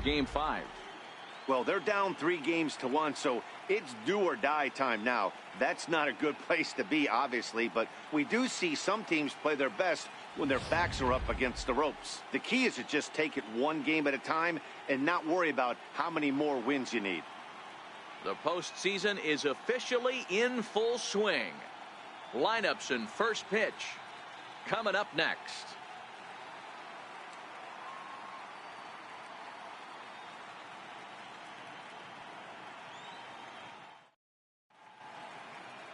Game 5. Well, they're down 3-1, so it's do or die time now. That's not a good place to be, obviously, but we do see some teams play their best when their backs are up against the ropes. The key is to just take it one game at a time and not worry about how many more wins you need. The postseason is officially in full swing. Lineups and first pitch coming up next.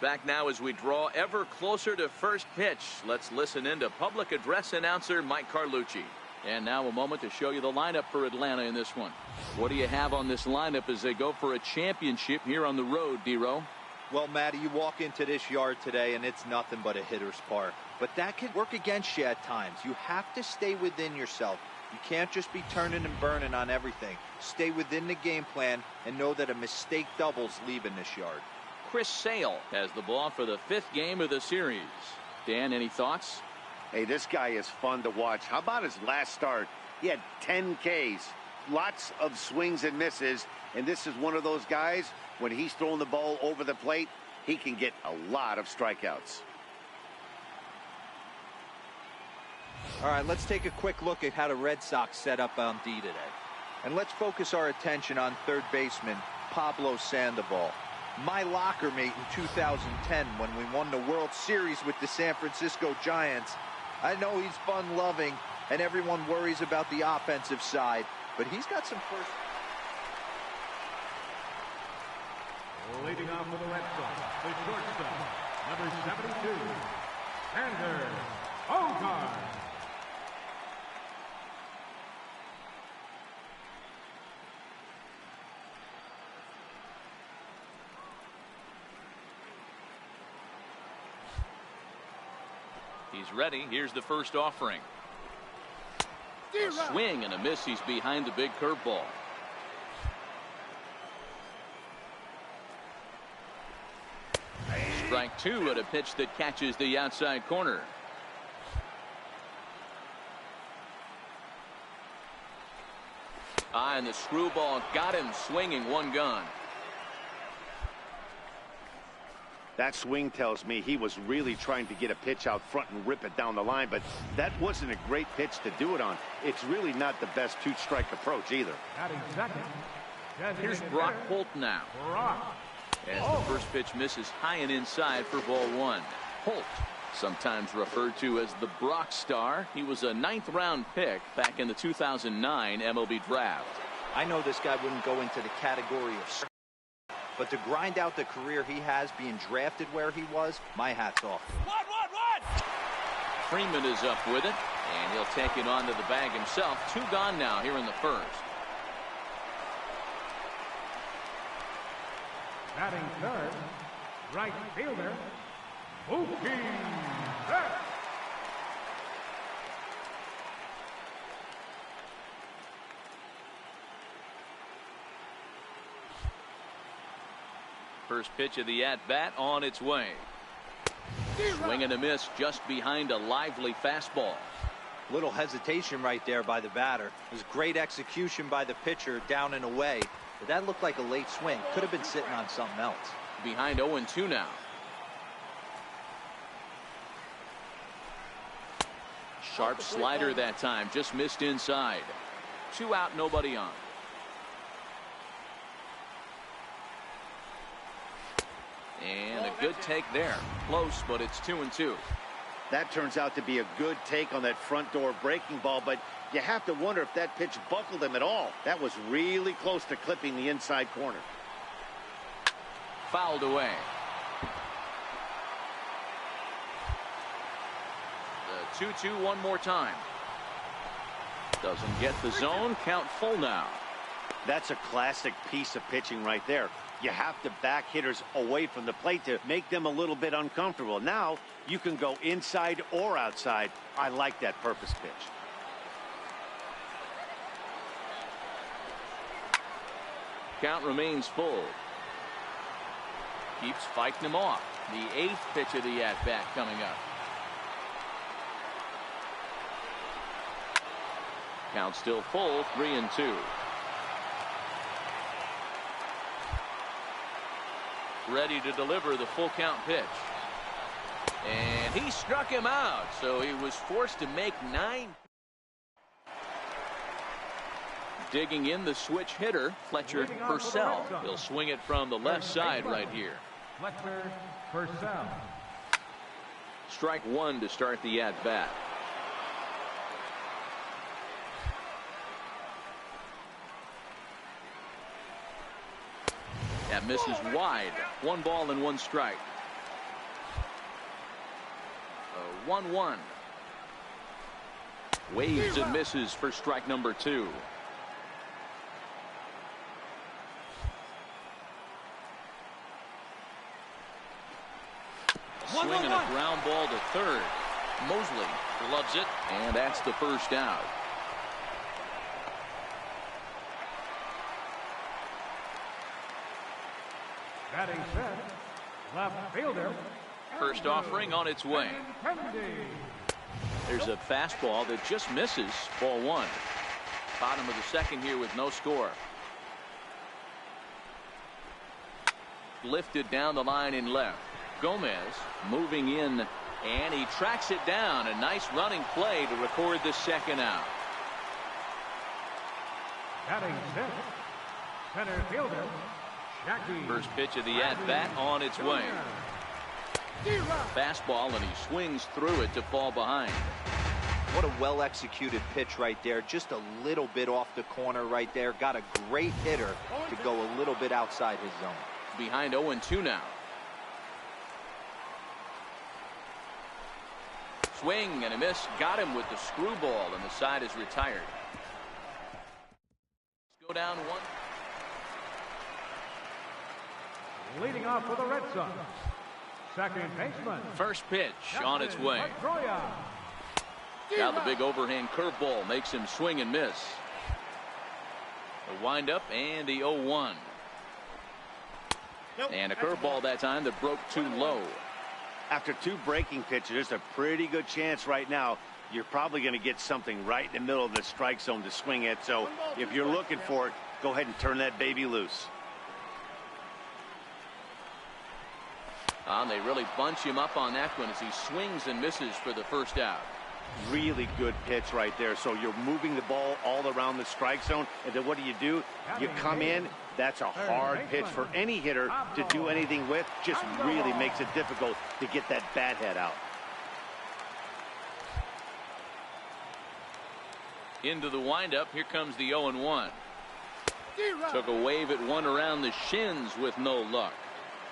Back now as we draw ever closer to first pitch. Let's listen in to public address announcer Mike Carlucci. And now a moment to show you the lineup for Atlanta in this one. What do you have on this lineup as they go for a championship here on the road, D-Row? Well, Matty, you walk into this yard today and it's nothing but a hitter's park. But that can work against you at times. You have to stay within yourself. You can't just be turning and burning on everything. Stay within the game plan and know that a mistake doubles leaving this yard. Chris Sale has the ball for the 5th game of the series. Dan, any thoughts? Hey, this guy is fun to watch. How about his last start? He had 10 Ks, lots of swings and misses, and this is one of those guys, when he's throwing the ball over the plate, he can get a lot of strikeouts. All right, let's take a quick look at how the Red Sox set up on D today. And let's focus our attention on third baseman Pablo Sandoval. My locker mate in 2010 when we won the World Series with the San Francisco Giants. I know he's fun-loving, and everyone worries about the offensive side, but he's got some first... Leading off for the Red Sox, the shortstop, number 72, Xander Bogaerts. He's ready. Here's the first offering. A swing and a miss. He's behind the big curveball. Strike 2 at a pitch that catches the outside corner. And the screwball got him swinging, one gone. That swing tells me he was really trying to get a pitch out front and rip it down the line, but that wasn't a great pitch to do it on. It's really not the best two-strike approach either. Here's Brock Holt now. As the first pitch misses high and inside for ball 1. Holt, sometimes referred to as the Brock Star. He was a 9th-round pick back in the 2009 MLB draft. I know this guy wouldn't go into the category of... but to grind out the career he has being drafted where he was, my hat's off. Freeman is up with it, and he'll take it onto the bag himself. 2 gone now here in the first. Batting third, right fielder, Mookie Betts. First pitch of the at-bat on its way. Swing and a miss just behind a lively fastball. Little hesitation right there by the batter. It was great execution by the pitcher down and away. But that looked like a late swing. Could have been sitting on something else. Behind 0-2 now. Sharp slider that time. Just missed inside. 2 out, nobody on. And a good take there. Close, but it's 2-2. That turns out to be a good take on that front door breaking ball, but you have to wonder if that pitch buckled him at all. That was really close to clipping the inside corner. Fouled away. The 2-2 one more time. Doesn't get the zone. Count full now. That's a classic piece of pitching right there. You have to back hitters away from the plate to make them a little bit uncomfortable. Now you can go inside or outside. I like that purpose pitch. Count remains full. Keeps fighting him off. The 8th pitch of the at-bat coming up. Count still full, 3-2. ready to deliver the full count pitch. And he struck him out, so he was forced to make 9. Digging in the switch hitter, Fletcher Purcell. He'll swing it from the left side right here. Fletcher Purcell. Strike one to start the at-bat. That misses wide. 1 ball and 1 strike. 1-1. Waves and misses for strike number 2. Swing and a ground ball to third. Mosley loves it, and that's the first out. Batting set, left fielder. First offering on its way. There's a fastball that just misses. Ball 1. Bottom of the second here with no score. Lifted down the line in left. Gomez moving in, and he tracks it down. A nice running play to record the second out. Batting set, center fielder. First pitch of the at-bat on its way. Fastball, and he swings through it to fall behind. What a well-executed pitch right there. Just a little bit off the corner right there. Got a great hitter to go a little bit outside his zone. Behind 0-2 now. Swing and a miss. Got him with the screwball, and the side is retired. Let's go down 1. Leading off for the Red Sox, second baseman. First pitch on its way. Now the big overhand curveball makes him swing and miss. The windup and the 0-1. And a curveball that time that broke too low. After 2 breaking pitches, there's a pretty good chance right now you're probably going to get something right in the middle of the strike zone to swing at. So if you're looking for it, go ahead and turn that baby loose. They really bunch him up on that one as he swings and misses for the first out. Really good pitch right there. So you're moving the ball all around the strike zone, and then what do? You come in. That's a hard pitch for any hitter to do anything with. Just really makes it difficult to get that bat head out. Into the windup. Here comes the 0-1. Took a wave at one around the shins with no luck.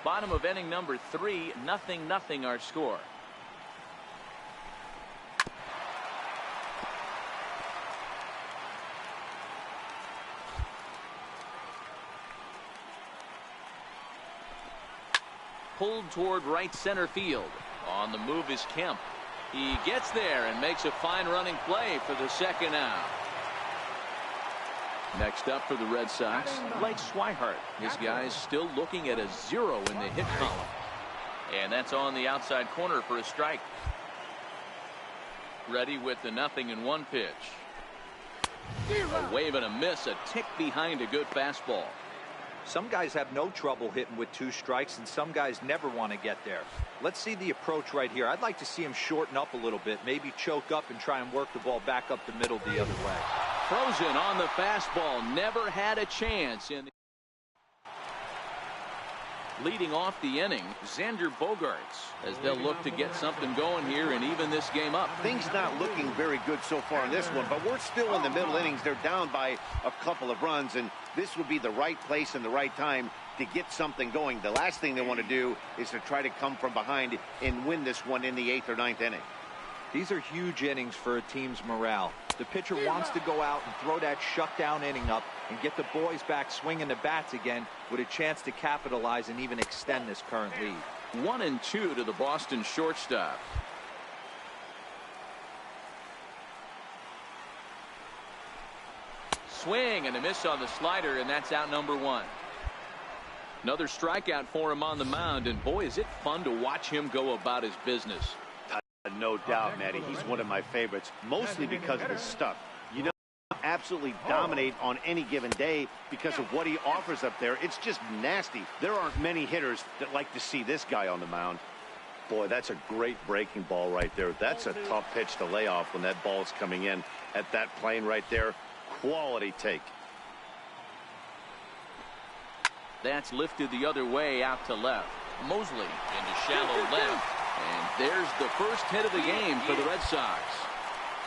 Bottom of inning number 3, 0-0 our score. Pulled toward right center field. On the move is Kemp. He gets there and makes a fine running play for the second out. Next up for the Red Sox, Blake Swihart. This guy's still looking at a 0 in the hit column. And that's on the outside corner for a strike. Ready with the 0-1 pitch. A wave and a miss, a tick behind a good fastball. Some guys have no trouble hitting with 2 strikes, and some guys never want to get there. Let's see the approach right here. I'd like to see him shorten up a little bit, maybe choke up and try and work the ball back up the middle the other way. Frozen on the fastball, never had a chance in the... Leading off the inning, Xander Bogaerts, as they'll look to get something going here and even this game up. Things not looking very good so far in this one, but we're still in the middle innings. They're down by a couple of runs, and this would be the right place and the right time to get something going. The last thing they want to do is to try to come from behind and win this one in the 8th or 9th inning. These are huge innings for a team's morale. The pitcher wants to go out and throw that shutdown inning up and get the boys back swinging the bats again with a chance to capitalize and even extend this current lead. 1-2 to the Boston shortstop. Swing and a miss on the slider, and that's out number 1. Another strikeout for him on the mound, and boy, is it fun to watch him go about his business. No doubt, Matty. He's one of my favorites, mostly because of his stuff. You know, absolutely dominate on any given day because of what he offers up there. It's just nasty. There aren't many hitters that like to see this guy on the mound. Boy, that's a great breaking ball right there. That's a tough pitch to lay off when that ball's coming in at that plane right there. Quality take. That's lifted the other way out to left. Mosley into shallow left. And there's the first hit of the game for the Red Sox.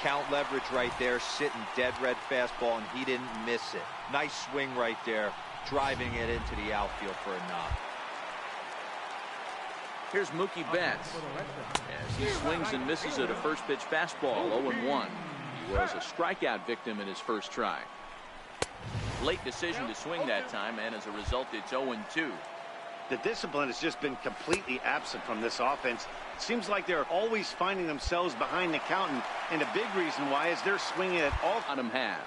Count leverage right there, sitting dead red fastball, and he didn't miss it. Nice swing right there, driving it into the outfield for a knock. Here's Mookie Betts as he swings and misses at a first pitch fastball, 0-1. He was a strikeout victim in his first try. Late decision to swing that time, and as a result, it's 0-2. The discipline has just been completely absent from this offense. It seems like they're always finding themselves behind the count, and a big reason why is they're swinging at all. Bottom half.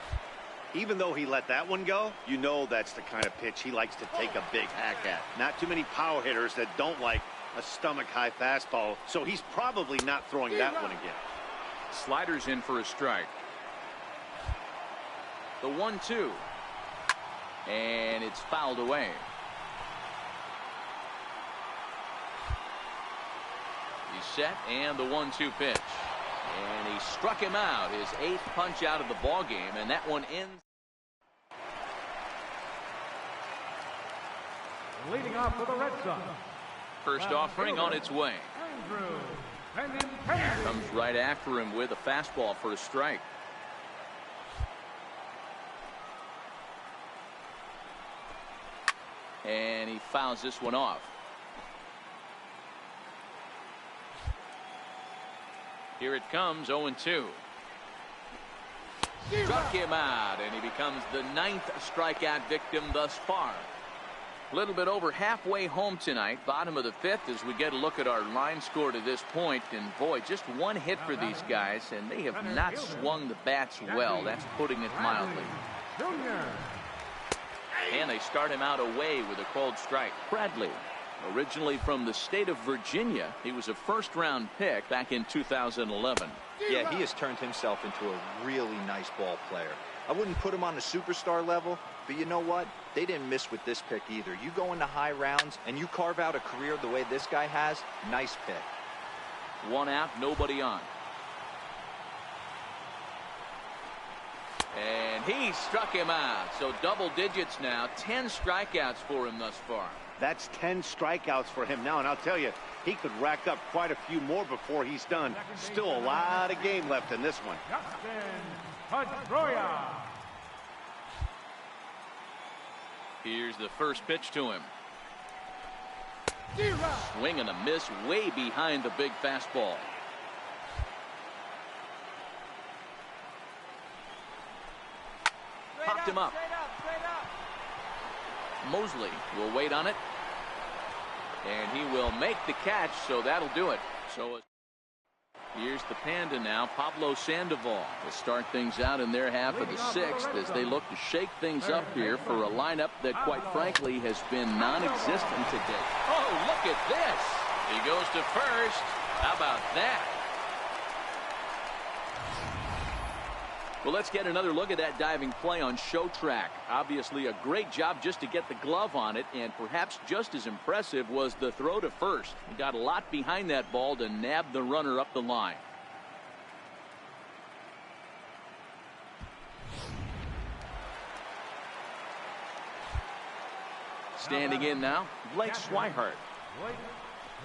Even though he let that one go, you know that's the kind of pitch he likes to take a big hack at. Not too many power hitters that don't like a stomach-high fastball, so he's probably not throwing that one again. Sliders in for a strike. The 1-2. And it's fouled away. He's set, and the 1-2 pitch. And he struck him out, his 8th punch out of the ball game, and that one ends. Leading off for the Red Sox. First offering on its way. Comes right after him with a fastball for a strike. And he fouls this one off. Here it comes, 0-2. Struck him out, and he becomes the 9th strikeout victim thus far. A little bit over halfway home tonight, bottom of the 5th, as we get a look at our line score to this point. And boy, just one hit for these guys, and they have not swung the bats well. That's putting it mildly. And they start him out away with a called strike. Bradley, originally from the state of Virginia, he was a first-round pick back in 2011. Yeah, he has turned himself into a really nice ball player. I wouldn't put him on the superstar level, but you know what? They didn't miss with this pick either. You go into high rounds and you carve out a career the way this guy has, nice pick. One out, nobody on. And he struck him out. So double digits now, 10 strikeouts for him thus far. That's 10 strikeouts for him now, and I'll tell you, he could rack up quite a few more before he's done. Still a lot of game left in this one. Here's the first pitch to him. Swing and a miss way behind the big fastball. Popped him up. Mosley will wait on it. And he will make the catch, so that'll do it. So here's the Panda now, Pablo Sandoval, to start things out in their half of the 6th as they look to shake things up here for a lineup that, quite frankly, has been non-existent today. Oh, look at this. He goes to first. How about that? Well, let's get another look at that diving play on Show Track. Obviously, a great job just to get the glove on it, and perhaps just as impressive was the throw to first. He got a lot behind that ball to nab the runner up the line. Standing in now, Blake Swihart.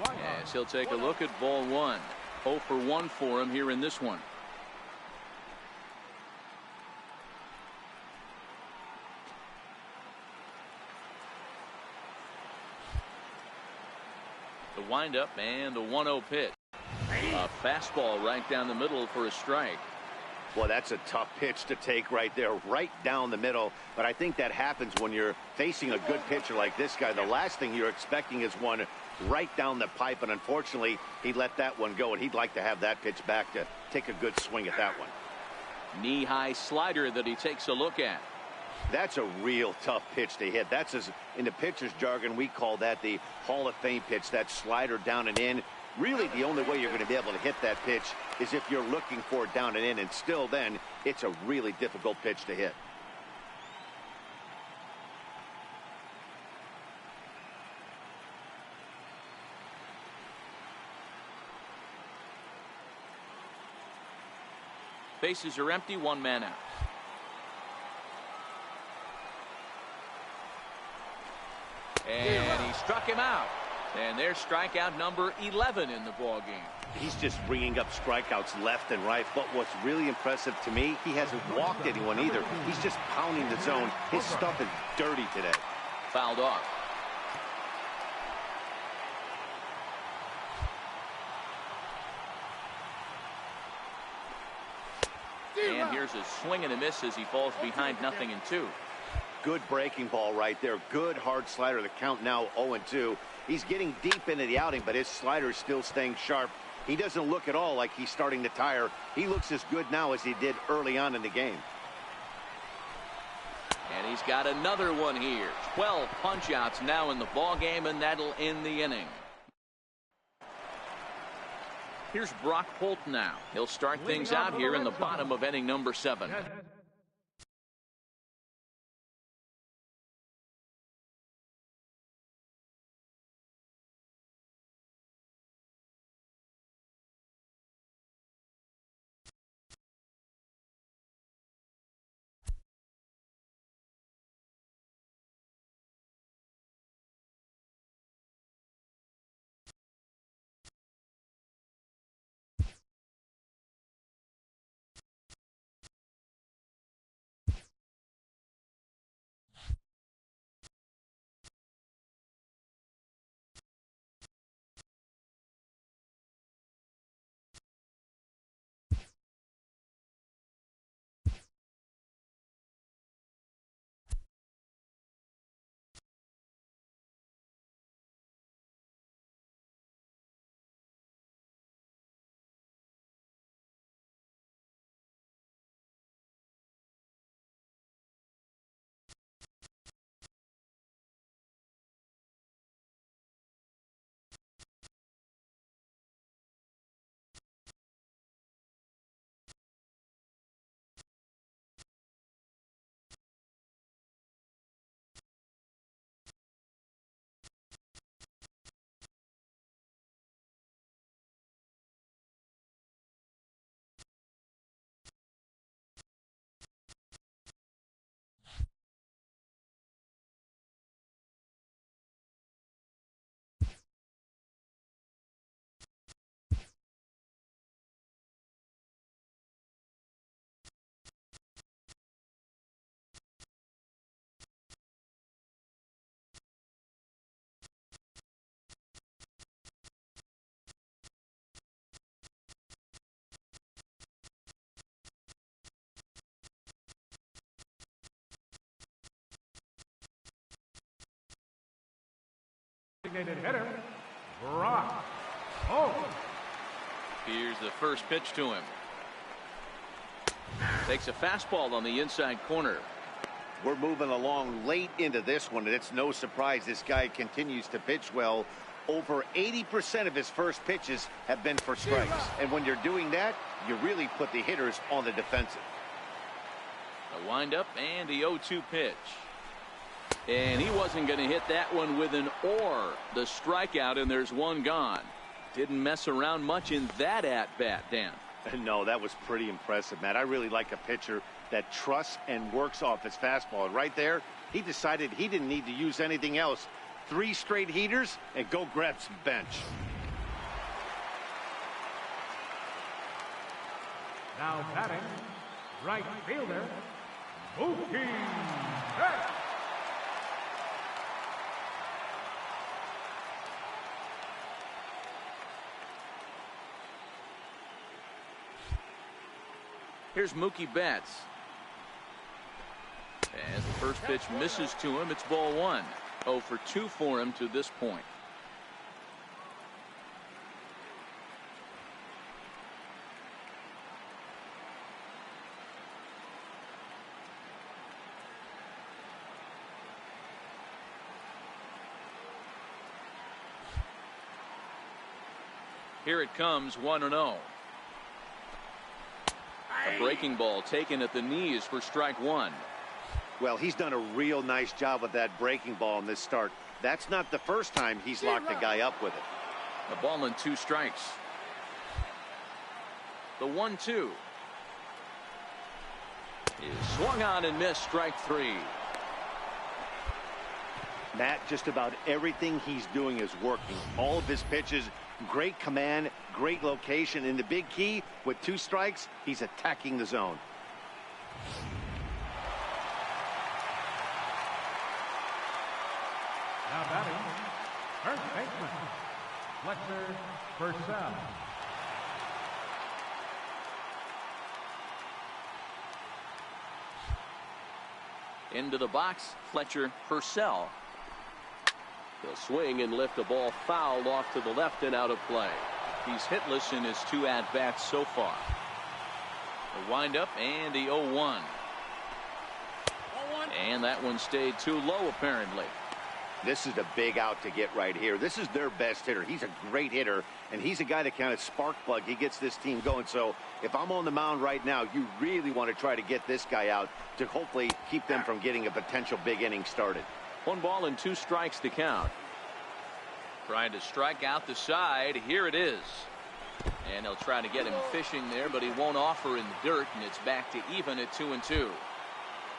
Yes, he'll take a look at ball 1. 0 for 1 for him here in this one. The windup and the 1-0 pitch. A fastball right down the middle for a strike. Well, that's a tough pitch to take right there, right down the middle. But I think that happens when you're facing a good pitcher like this guy. The last thing you're expecting is one right down the pipe, and unfortunately, he let that one go, and he'd like to have that pitch back to take a good swing at that one. Knee-high slider that he takes a look at. That's a real tough pitch to hit. That's, in the pitcher's jargon, we call that the Hall of Fame pitch. That slider down and in. Really, the only way you're going to be able to hit that pitch is if you're looking for it down and in, and still then, it's a really difficult pitch to hit. Bases are empty, one man out. And he struck him out. And there's strikeout number 11 in the ball game. He's just bringing up strikeouts left and right. But what's really impressive to me, he hasn't walked anyone either. He's just pounding the zone. His stuff is dirty today. Fouled off. And here's a swing and a miss as he falls behind 0-2. Good breaking ball right there. Good hard slider. The count now 0-2. He's getting deep into the outing, but his slider is still staying sharp. He doesn't look at all like he's starting to tire. He looks as good now as he did early on in the game. And he's got another one here. 12 punch-outs now in the ball game, and that'll end the inning. Here's Brock Holt now. He'll start things out here in the bottom of inning number 7. Designated hitter, Brock Holt. Here's the first pitch to him. Takes a fastball on the inside corner. We're moving along late into this one, and it's no surprise this guy continues to pitch well. Over 80% of his first pitches have been for strikes. And when you're doing that, you really put the hitters on the defensive. A windup and the 0-2 pitch. And he wasn't going to hit that one with an or. The strikeout, and there's one gone. Didn't mess around much in that at-bat, Dan. No, that was pretty impressive, Matt. I really like a pitcher that trusts and works off his fastball. And right there, he decided he didn't need to use anything else. 3 straight heaters and go grab some bench. Now batting, right fielder, Mookie Betts. Here's Mookie Betts. As the first pitch misses to him, it's ball 1. 0 for 2 for him to this point. Here it comes, 1-0. A breaking ball taken at the knees for strike one. Well, he's done a real nice job with that breaking ball in this start. That's not the first time he's locked a guy up with it. A ball and 2 strikes. The 1-2 is swung on and missed, strike 3. Matt, just about everything he's doing is working. All of his pitches, great command, great location, and the big key, with 2 strikes, he's attacking the zone. Now batting, first baseman, Fletcher Purcell. Into the box, Fletcher Purcell. He'll swing and lift a ball foul off to the left and out of play. He's hitless in his 2 at-bats so far. The windup and the 0-1. And that one stayed too low, apparently. This is a big out to get right here. This is their best hitter. He's a great hitter, and he's a guy that kind of spark plug. He gets this team going. So if I'm on the mound right now, you really want to try to get this guy out to hopefully keep them from getting a potential big inning started. 1 ball and 2 strikes to count. Trying to strike out the side. Here it is. And he'll try to get him fishing there, but he won't offer in the dirt, and it's back to even at 2-2.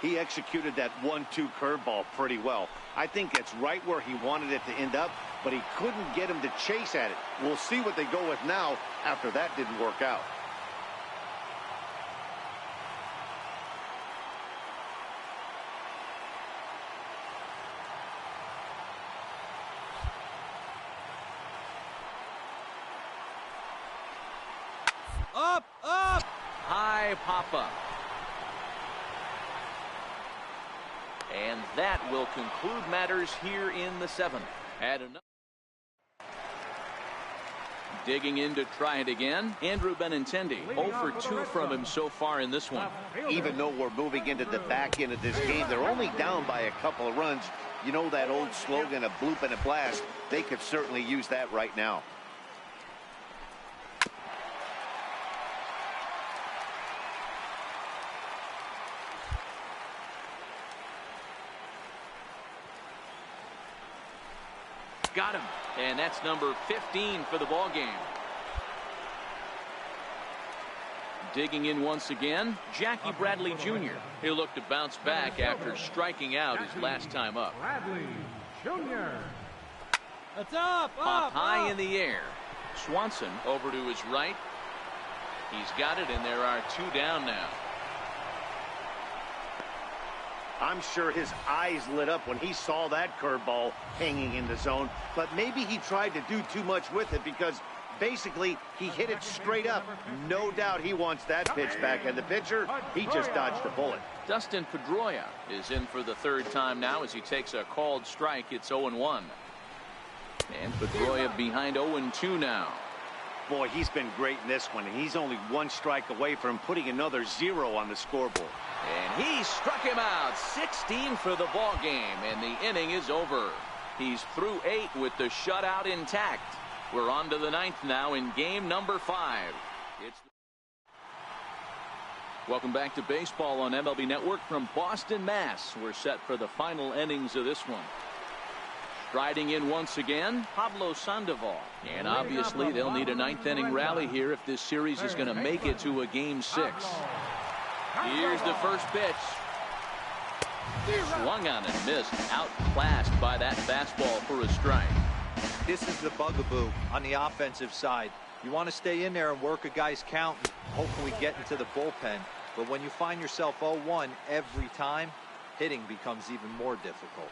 He executed that 1-2 curveball pretty well. I think it's right where he wanted it to end up, but he couldn't get him to chase at it. We'll see what they go with now after that didn't work out. Up, up, high pop-up. And that will conclude matters here in the 7th. Add another. Digging in to try it again, Andrew Benintendi. 0 for 2 from him so far in this one. Even though we're moving into the back end of this game, they're only down by a couple of runs. You know that old slogan, a bloop and a blast. They could certainly use that right now. Got him, and that's number 15 for the ball game. Digging in once again, Jackie Bradley Jr. He'll look to bounce back after striking out his last time up. Bradley Jr. It's up, Pop high in the air. Swanson over to his right. He's got it, and there are 2 down now. I'm sure his eyes lit up when he saw that curveball hanging in the zone, but maybe he tried to do too much with it because basically he hit it straight up. No doubt he wants that pitch back, and the pitcher, he just dodged a bullet. Dustin Pedroia is in for the 3rd time now as he takes a called strike. It's 0-1. And Pedroia behind 0-2 now. Boy, he's been great in this one, and he's only 1 strike away from putting another 0 on the scoreboard. And he struck him out. 16 for the ball game, and the inning is over. He's through 8 with the shutout intact. We're on to the 9th now in game number 5. Welcome back to baseball on MLB Network from Boston, Mass. We're set for the final innings of this one. Striding in once again, Pablo Sandoval. And obviously they'll need a 9th inning rally here if this series is going to make it to a game 6. Here's the first pitch. Swung on and missed. Outclassed by that fastball for a strike. This is the bugaboo on the offensive side. You want to stay in there and work a guy's count and hopefully get into the bullpen. But when you find yourself 0-1 every time, hitting becomes even more difficult.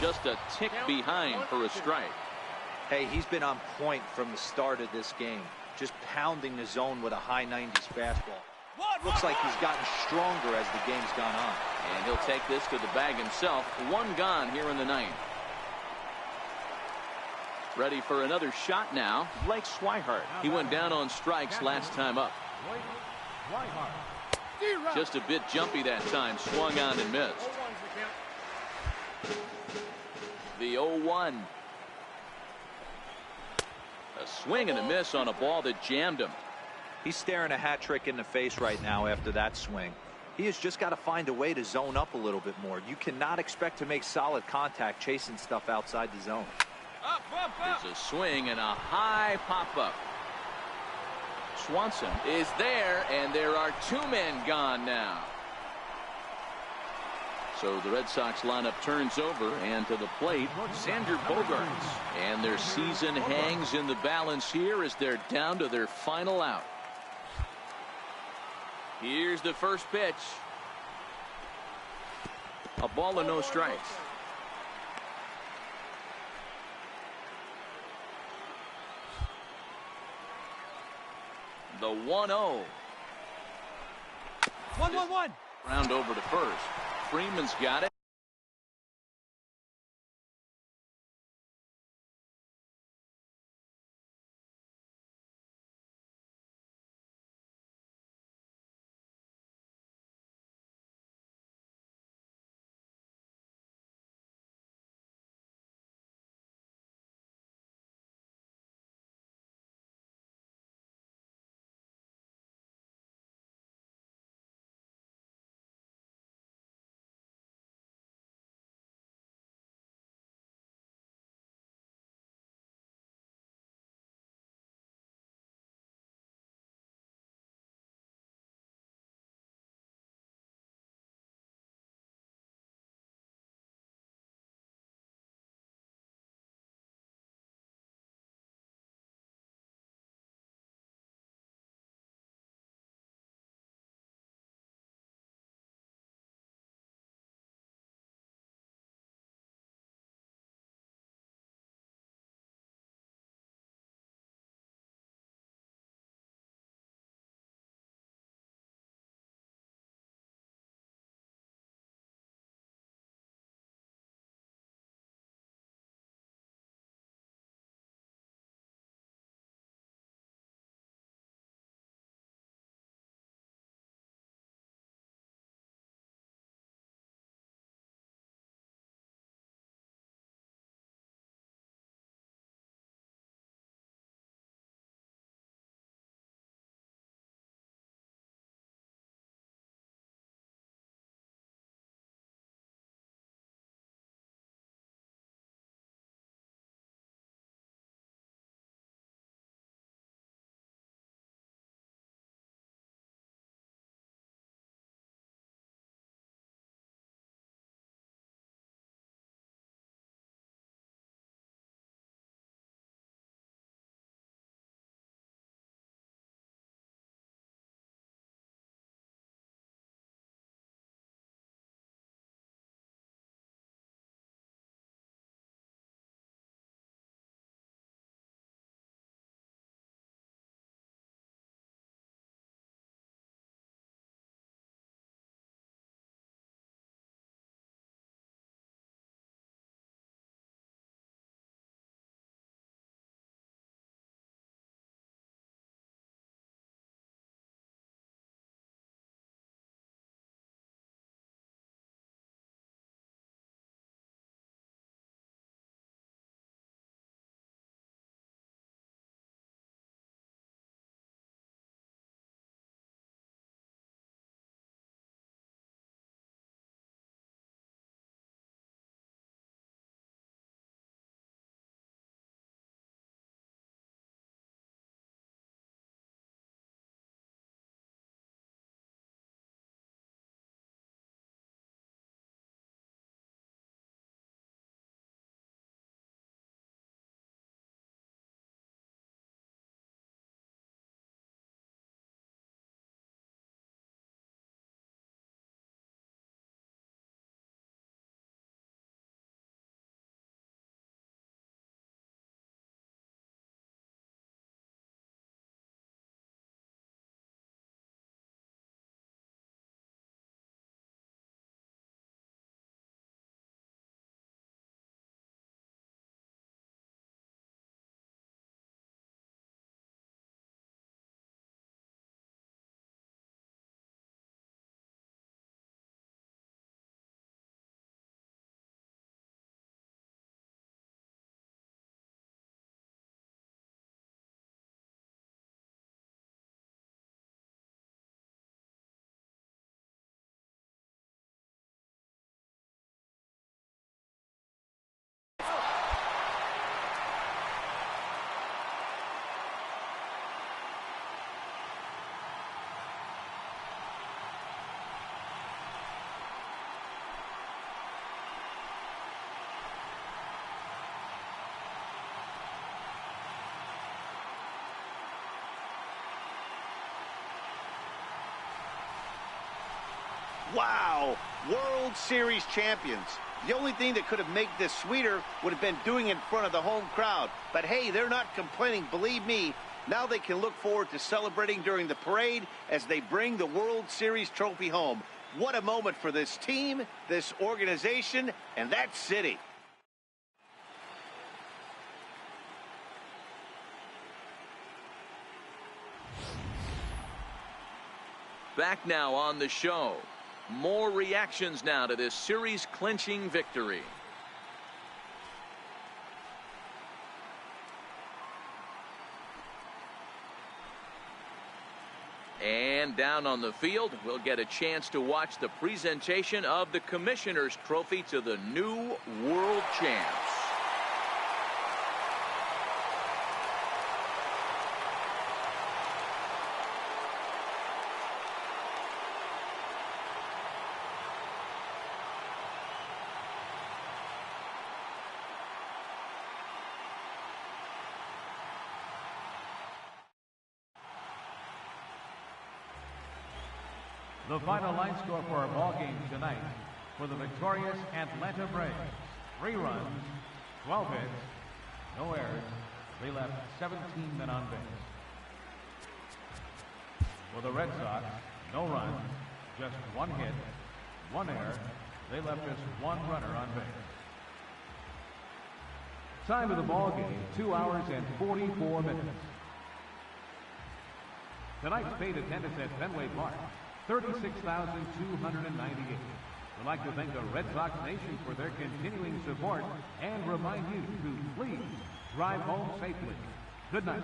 Just a tick behind for a strike. Hey, he's been on point from the start of this game. Just pounding the zone with a high 90s fastball. Looks like he's gotten stronger as the game's gone on. And he'll take this to the bag himself. 1 gone here in the 9th. Ready for another shot now, Blake Swihart. He went down on strikes last time up. Just a bit jumpy that time. Swung on and missed. The 0-1. A swing and a miss on a ball that jammed him. He's staring a hat trick in the face right now after that swing. He has just got to find a way to zone up a little bit more. You cannot expect to make solid contact chasing stuff outside the zone. There's a swing and a high pop-up. Swanson is there, and there are 2 men gone now. So the Red Sox lineup turns over, and to the plate, Xander Bogaerts. And their season hangs in the balance here as they're down to their final out. Here's the first pitch. A ball and no strikes. The 1-0. 1-1-1. Round over to first. Freeman's got it. Wow, World Series champions. The only thing that could have made this sweeter would have been doing it in front of the home crowd. But hey, they're not complaining, believe me. Now they can look forward to celebrating during the parade as they bring the World Series trophy home. What a moment for this team, this organization, and that city. Back now on the show. More reactions now to this series-clinching victory. And down on the field, we'll get a chance to watch the presentation of the Commissioner's Trophy to the new world champs. The final line score for our ball game tonight for the victorious Atlanta Braves: 3 runs, 12 hits, no errors. They left 17 men on base. For the Red Sox, no runs, just 1 hit, 1 error. They left us 1 runner on base. Time of the ball game, 2 hours and 44 minutes. Tonight's paid attendance at Fenway Park, 36,298. We'd like to thank the Red Sox Nation for their continuing support and remind you to please drive home safely. Good night.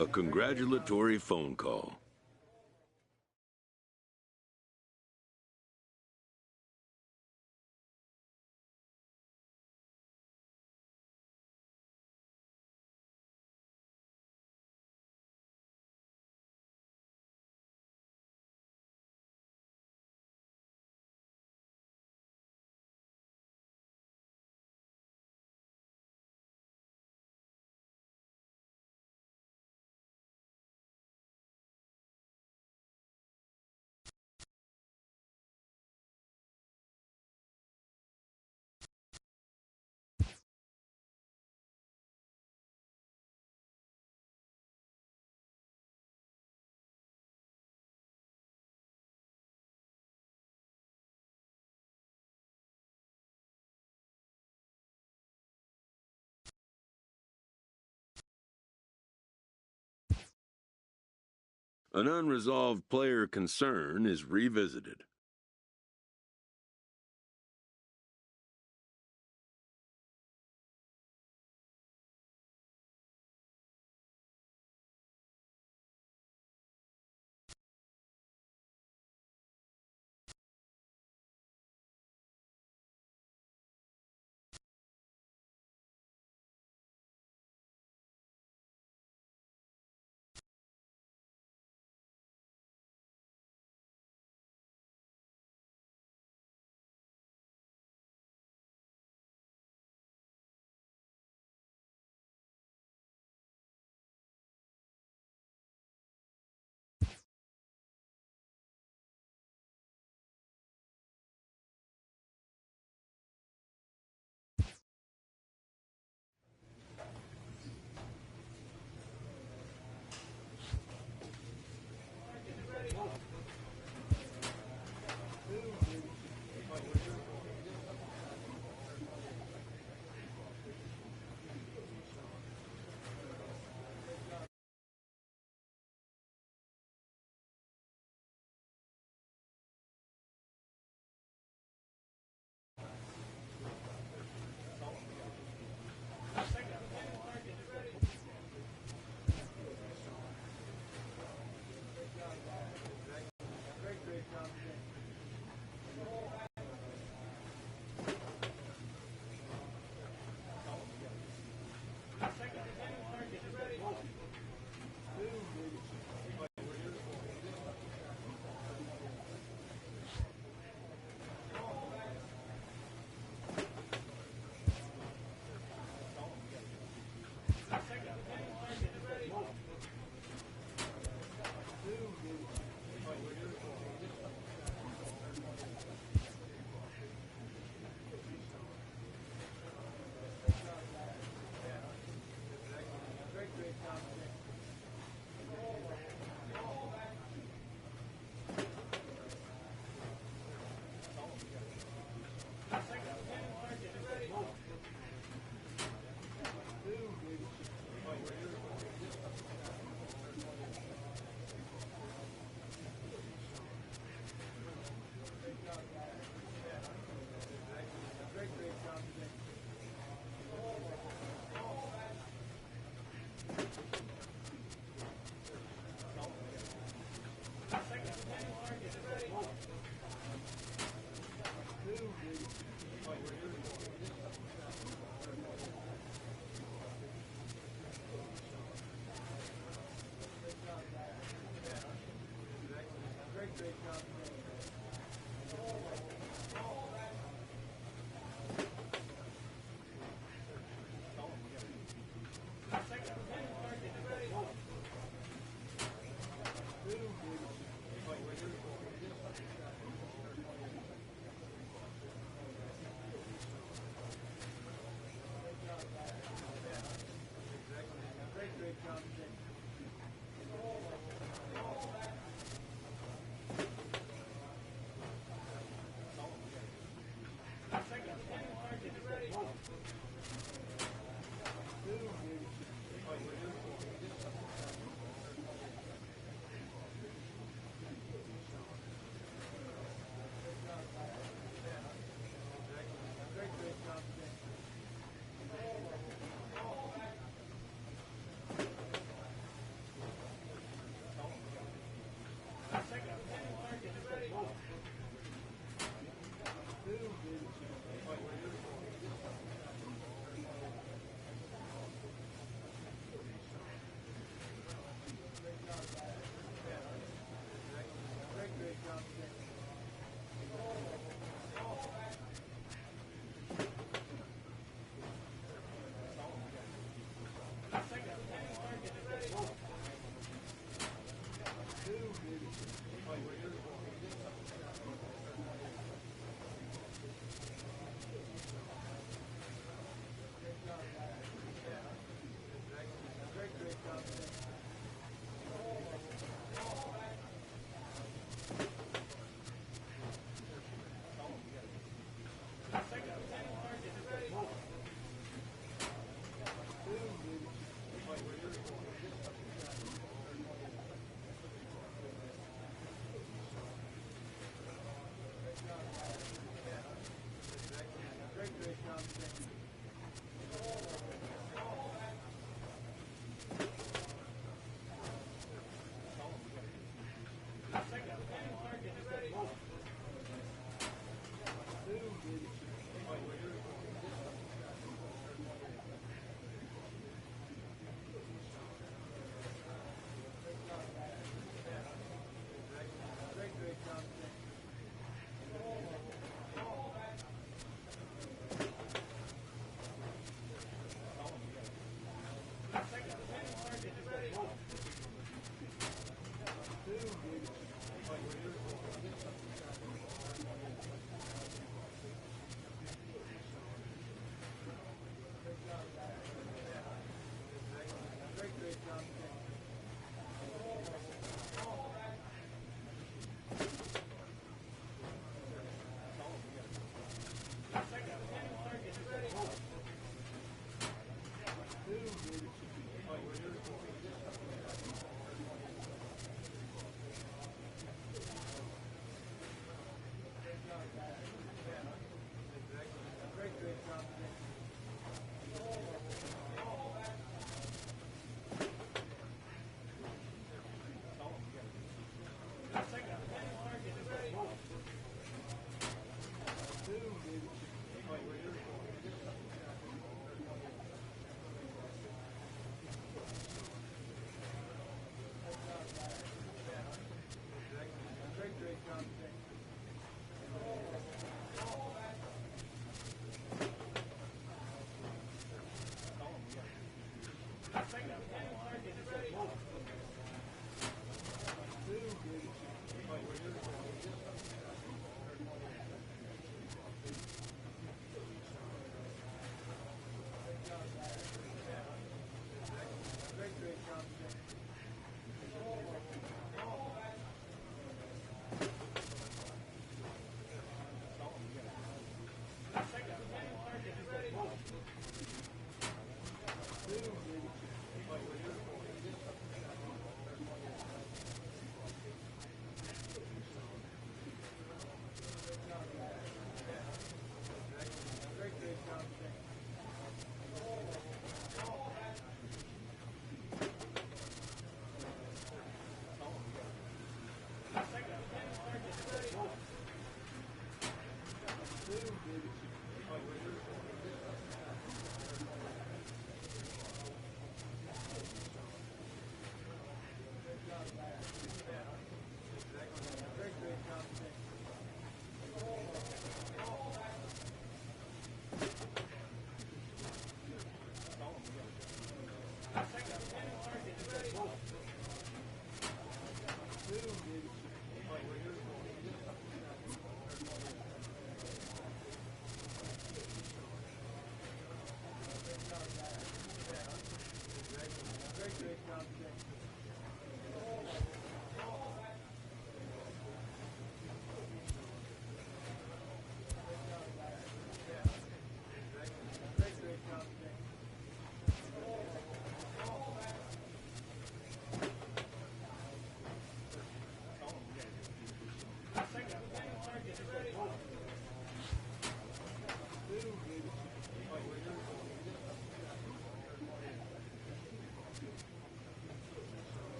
A congratulatory phone call. An unresolved player concern is revisited.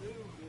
2